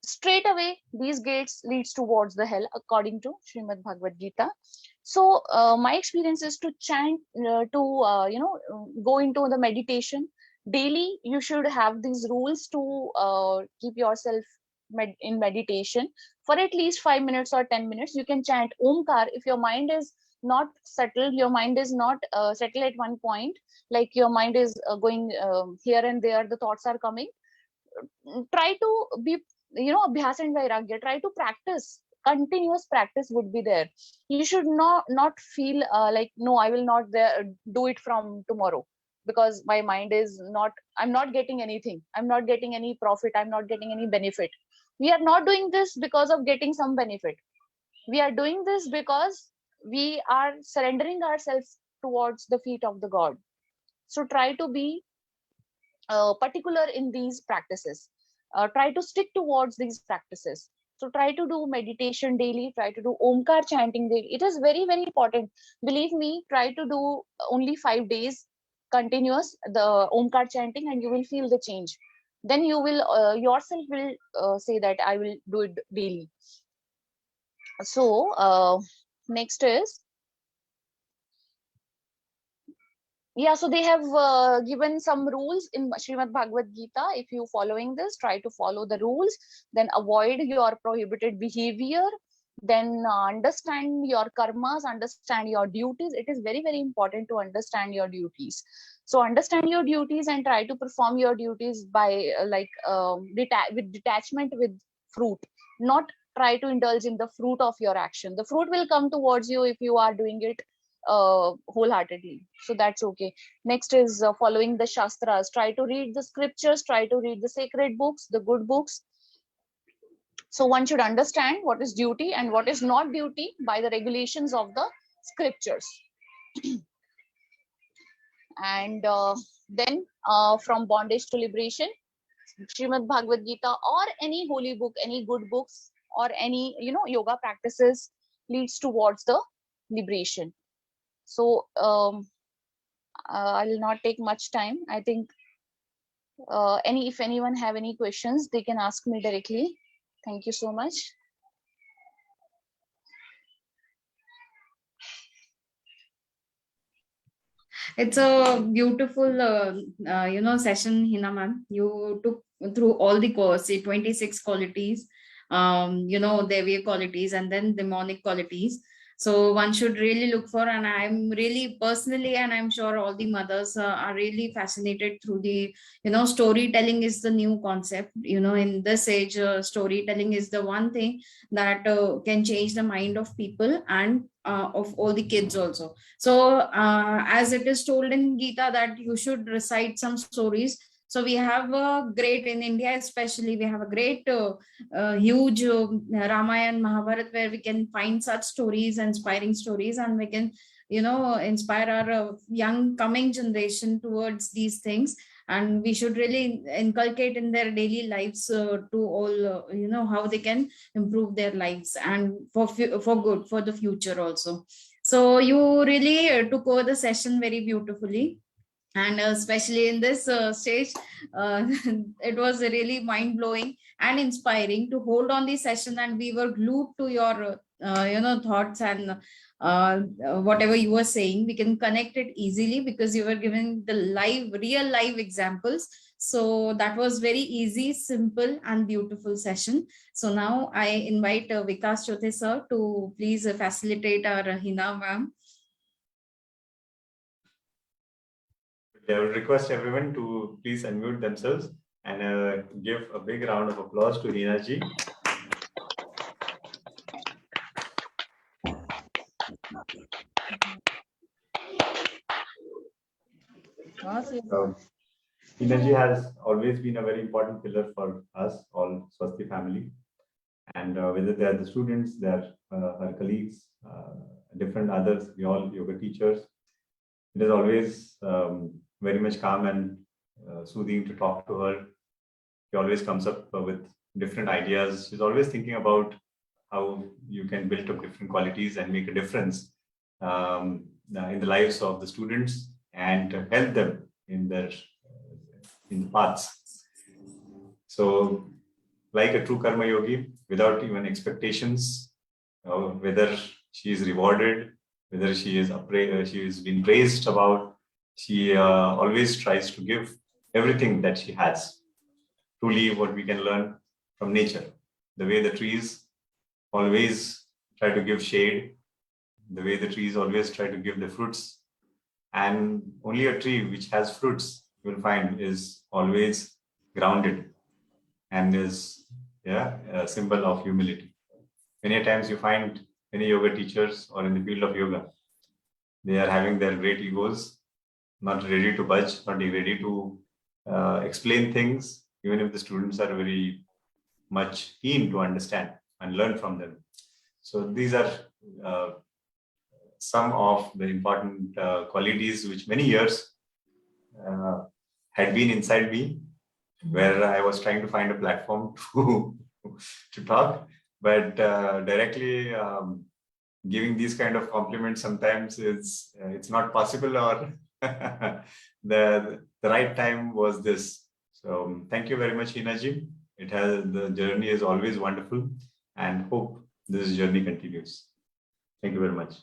Straight away, these gates leads towards the hell, according to Srimad Bhagavad Gita. So my experience is to chant, go into the meditation. Daily, you should have these rules to keep yourself in meditation for at least 5 minutes or 10 minutes. You can chant Omkar if your mind is not settled, your mind is not settled at one point, like your mind is going here and there, the thoughts are coming. Try to be, Abhyas and Vairagya, try to practice continuous practice would be there. You should not feel like, no, I will not do it from tomorrow, because my mind is not, I'm not getting anything, I'm not getting any profit, I'm not getting any benefit. We are not doing this because of getting some benefit. We are doing this because we are surrendering ourselves towards the feet of the God. So try to be particular in these practices. Try to stick towards these practices. So try to do meditation daily, try to do Omkar chanting daily. It is very, very important. Believe me, try to do only 5 days continuous, the Omkar chanting, and you will feel the change. Then you will yourself will say that I will do it daily. So next is, yeah, so they have given some rules in Srimad Bhagavad Gita. If you following this, try to follow the rules, then avoid your prohibited behavior, then understand your karmas, understand your duties. It is very, very important to understand your duties. So understand your duties and try to perform your duties by with detachment with fruit, not try to indulge in the fruit of your action. The fruit will come towards you if you are doing it wholeheartedly, so that's okay. Next is following the shastras. Try to read the scriptures, try to read the sacred books, the good books. So one should understand what is duty and what is not duty by the regulations of the scriptures. And then from bondage to liberation, Srimad Bhagavad Gita or any holy book, any good books, or any yoga practices leads towards the liberation. So I'll not take much time. I think if anyone have any questions, they can ask me directly. Thank you so much. It's a beautiful, session, Hina ma'am. You took through all the say 26 qualities, Devya qualities, and then demonic qualities. So one should really look for, and I'm really personally, and I'm sure all the mothers are really fascinated through the, storytelling is the new concept. In this age, storytelling is the one thing that can change the mind of people and of all the kids also. So as it is told in Gita that you should recite some stories. So we have a great, in India especially, we have a great huge Ramayana, Mahabharat, where we can find such stories, inspiring stories, and we can inspire our young coming generation towards these things. And we should really inculcate in their daily lives to all how they can improve their lives, and for good, for the future also. So you really took over the session very beautifully, and especially in this stage, it was really mind blowing and inspiring to hold on the session, and we were glued to your thoughts, and whatever you were saying, we can connect it easily because you were giving the real live examples. So that was very easy, simple, and beautiful session. So now I invite Vikas Chothe sir to please facilitate our Hina ma'am. I would request everyone to please unmute themselves and give a big round of applause to Heena ji. Heena ji has always been a very important pillar for us, all Swasti family. And whether they are the students, they are her colleagues, different others, we all yoga teachers. It is always very much calm and soothing to talk to her. She always comes up with different ideas. She's always thinking about how you can build up different qualities and make a difference in the lives of the students and help them in their in the paths. So, like a true karma yogi, without even expectations, whether she is rewarded, whether she is being praised about, she always tries to give everything that she has. Truly, what we can learn from nature, the way the trees always try to give shade, the way the trees always try to give the fruits, and only a tree which has fruits, you will find, is always grounded and is a symbol of humility. many times you find many yoga teachers or in the field of yoga, they are having their great egos, not ready to budge, not ready to explain things, even if the students are very much keen to understand and learn from them. So these are uh, some of the important qualities which many years had been inside me, where I was trying to find a platform to talk, but directly giving these kind of compliments sometimes is it's not possible, or the right time was this. So thank you very much, Heena ji. The journey is always wonderful, and hope this journey continues. Thank you very much.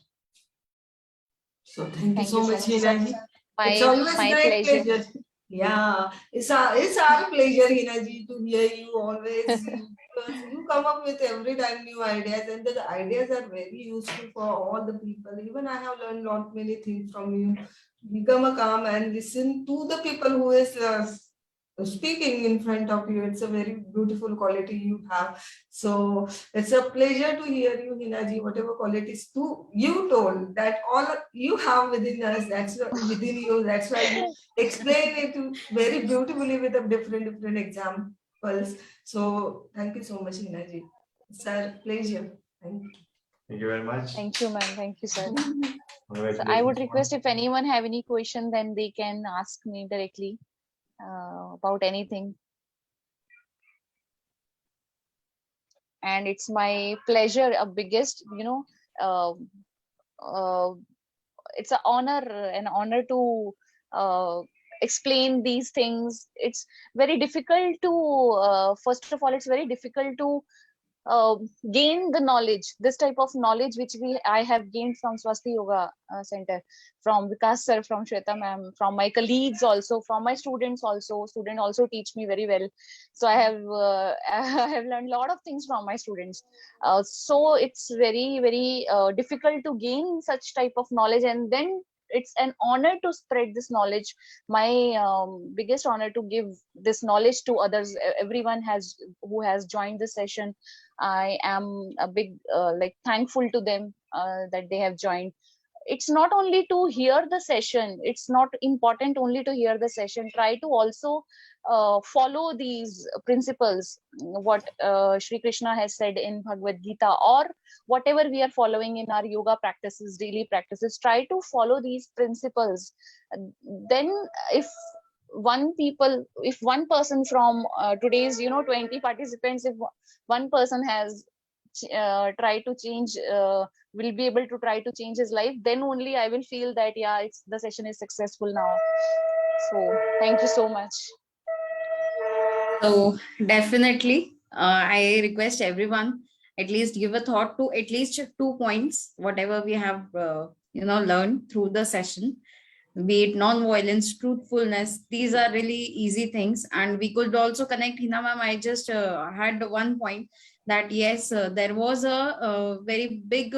So thank you Thank so you much, so much, Heena ji. My, It's always my great pleasure. Yeah, it's our pleasure, Heena ji, to hear you always, because you come up with every time new ideas, and the ideas are very useful for all the people. Even I have learned lot many things from you. Become a calm and listen to the people who is speaking in front of you. It's a very beautiful quality you have. So it's a pleasure to hear you, Heena ji, whatever qualities you told that all you have within us, within you. That's why you explain it very beautifully with a different examples. So thank you so much, Heena ji. It's a pleasure. Thank you. Thank you very much. Thank you, ma'am. Thank you, sir. So I Congratulations. would request if anyone have any question, then they can ask me directly about anything. And it's my pleasure, a biggest, uh, uh, it's an honor to explain these things. It's very difficult to, first of all, it's very difficult to gain the knowledge, this type of knowledge which I have gained from Swasti Yoga Center, from Vikas sir, from Shweta ma'am, from my colleagues also, from my students also. Students also teach me very well. So I have I have learned a lot of things from my students. So it's very difficult to gain such type of knowledge, and then it's an honor to spread this knowledge. My biggest honor to give this knowledge to others. Everyone who has joined the session, I am a big thankful to them that they have joined. It's not only to hear the session, it's not important only to hear the session. Try to also follow these principles, what Shri Krishna has said in Bhagwad Gita, or whatever we are following in our yoga practices, daily practices. Try to follow these principles. Then if one person from today's 20 participants, if one person has tried to change, will be able to try to change his life, then only I will feel that the session is successful now. So thank you so much. So definitely, I request everyone at least give a thought to at least 2 points, whatever we have learned through the session. Be it non-violence, truthfulness, these are really easy things. And we could also connect, Hina ma'am, I just had one point that yes, there was a very big,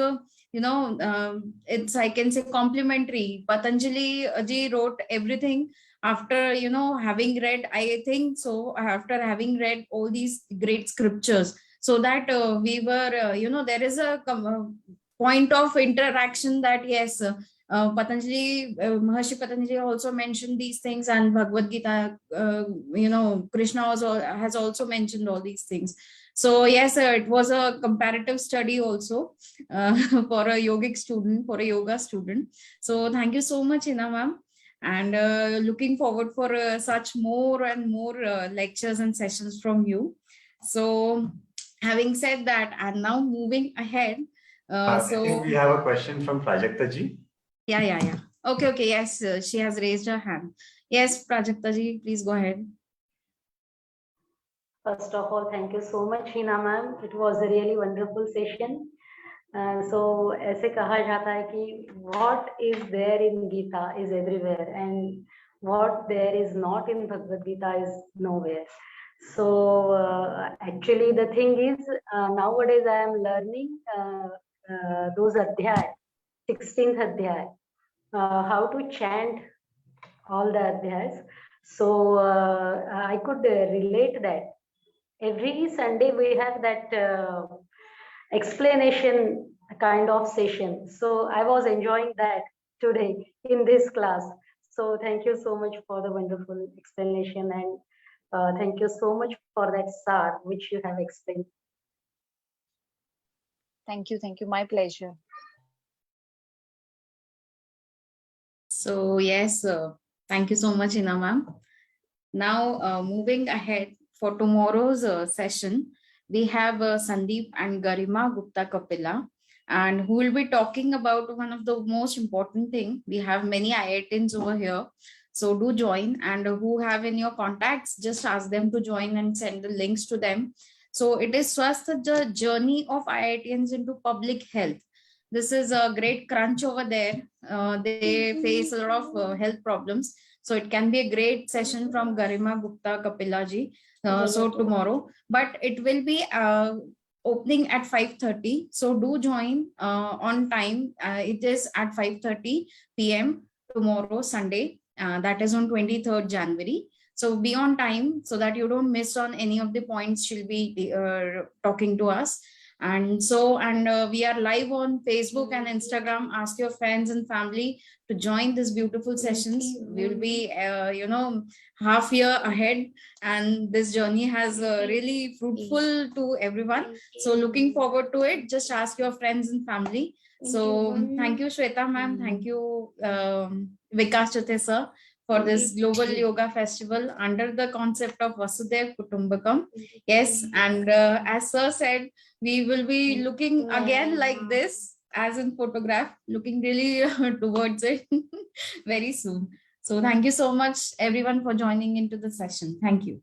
it's, I can say, complimentary. Patanjali ji wrote everything after, having read, I think so, after having read all these great scriptures, so that we were, there is a point of interaction that yes, Maharshi Patanjali also mentioned these things, and Bhagwad Gita, Krishna has also mentioned all these things. So yes, it was a comparative study also for a yogic student, for a yoga student. So thank you so much, Hina ma'am, and looking forward for such more and more lectures and sessions from you. So having said that, and now moving ahead. I think we have a question from Prajakta ji. Yeah. Okay. Yes, she has raised her hand. Yes, Prajakta ji, please go ahead. First of all, thank you so much, Heena ma'am. It was a really wonderful session. So ऐसे कहा जाता है कि what is there in Gita is everywhere, and what there is not in Bhagwad Gita is nowhere. So actually the thing is, nowadays I am learning those adhyay, 16th adhyay, how to chant all the adhyayas. So I could relate that. Every Sunday we have that explanation kind of session. So I was enjoying that today in this class. So thank you so much for the wonderful explanation, and thank you so much for that sar which you have explained. Thank you. My pleasure. So yes, thank you so much, Heena ma'am. Now, moving ahead for tomorrow's session, we have Sandeep and Garima Gupta Kapila, and who will be talking about one of the most important thing. We have many IITians over here, so do join. And who have in your contacts, just ask them to join and send the links to them. So it is Swasti, the journey of IITians into public health. This is a great crunch over there. They face a lot of health problems, so it can be a great session from Garima Gupta Kapila ji. So tomorrow, but it will be opening at 5:30. So do join on time. It is at 5:30 p.m. tomorrow, Sunday. That is on 23rd January. So be on time so that you don't miss on any of the points she'll be talking to us. And we are live on Facebook and Instagram. Ask your friends and family to join these beautiful sessions. We'll be half year ahead, and this journey has really fruitful to everyone. So looking forward to it. Just ask your friends and family. So thank you, Shweta ma'am. Thank you, Vikas Chute sir, for this global yoga festival under the concept of Vasudev Kutumbakam. Yes, and as sir said, we will be looking again like this, as in photograph, looking really towards it very soon. So thank you so much everyone for joining into the session. Thank you.